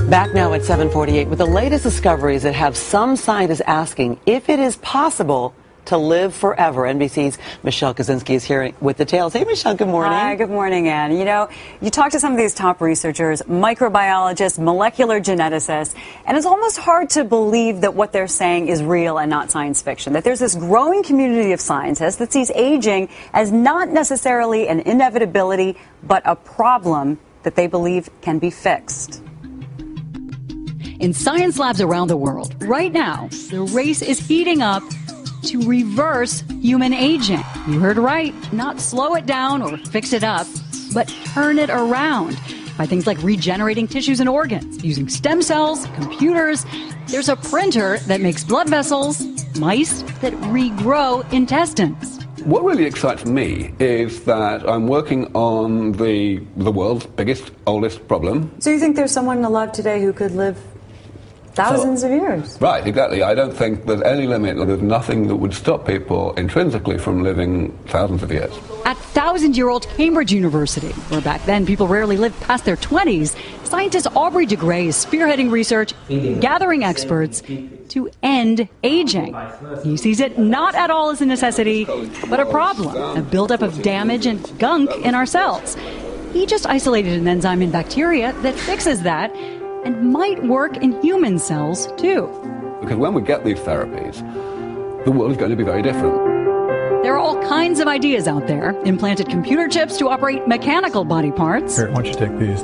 Back now at 7:48 with the latest discoveries that have some scientists asking if it is possible to live forever. NBC's Michelle Kaczynski is here with details. Hey, Michelle, good morning. Hi, good morning, Ann. You know, you talk to some of these top researchers, microbiologists, molecular geneticists, and it's almost hard to believe that what they're saying is real and not science fiction, that there's this growing community of scientists that sees aging as not necessarily an inevitability, but a problem that they believe can be fixed. In science labs around the world, right now, the race is heating up to reverse human aging. You heard right, not slow it down or fix it up, but turn it around by things like regenerating tissues and organs, using stem cells, computers. There's a printer that makes blood vessels, mice that regrow intestines. What really excites me is that I'm working on the world's biggest, oldest problem. So you think there's someone alive today who could live thousands of years? Right, exactly. I don't think there's any limit. There's nothing that would stop people intrinsically from living thousands of years. At 1,000-year-old Cambridge University, where back then people rarely lived past their 20s, scientist Aubrey de Grey is spearheading research, gathering experts to end aging. He sees it not at all as a necessity, but a problem, a buildup of damage and gunk in our cells. He just isolated an enzyme in bacteria that fixes that and might work in human cells, too. Because when we get these therapies, the world is going to be very different. There are all kinds of ideas out there. Implanted computer chips to operate mechanical body parts. Here, why don't you take these?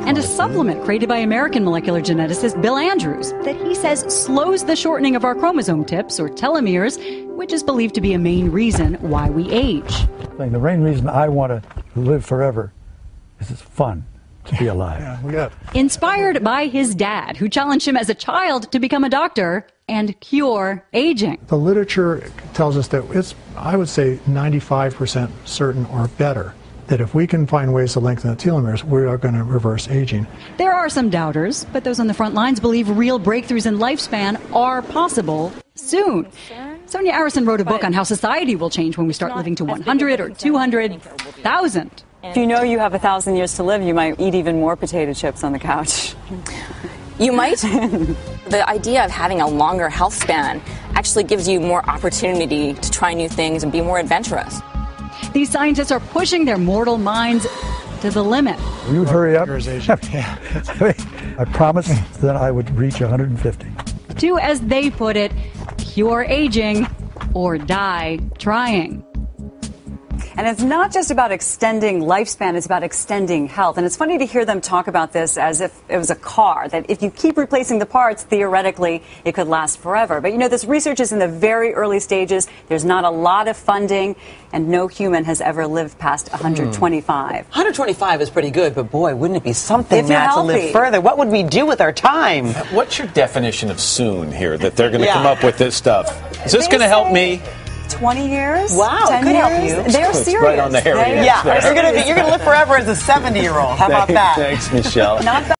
And a supplement created by American molecular geneticist Bill Andrews that he says slows the shortening of our chromosome tips, or telomeres, which is believed to be a main reason why we age. The main reason I want to live forever is it's fun to be alive. Inspired by his dad, who challenged him as a child to become a doctor and cure aging. The literature tells us that it's, I would say, 95% certain or better that if we can find ways to lengthen the telomeres, we are going to reverse aging. There are some doubters, but those on the front lines believe real breakthroughs in lifespan are possible soon. Sonia Arison wrote a book on how society will change when we start living to 100 or 200,000. If you know you have 1,000 years to live, you might eat even more potato chips on the couch. You might. The idea of having a longer health span actually gives you more opportunity to try new things and be more adventurous. These scientists are pushing their mortal minds to the limit. You'd hurry up. I promised that I would reach 150. To, as they put it, cure aging or die trying. And it's not just about extending lifespan, it's about extending health. And it's funny to hear them talk about this as if it was a car, that if you keep replacing the parts, theoretically, it could last forever. But, you know, this research is in the very early stages. There's not a lot of funding, and no human has ever lived past 125. 125 is pretty good, but boy, wouldn't it be something, If you're Matt, to live healthy. further? What would we do with our time? What's your definition of soon here, that they're going to come up with this stuff? Is this going to help me? 20 years? Wow, 10 could years? help you. They're It's serious. right on the hairy edge Yeah, there. you're going to live forever as a 70-year-old. How about that? Thanks, Michelle. Not bad.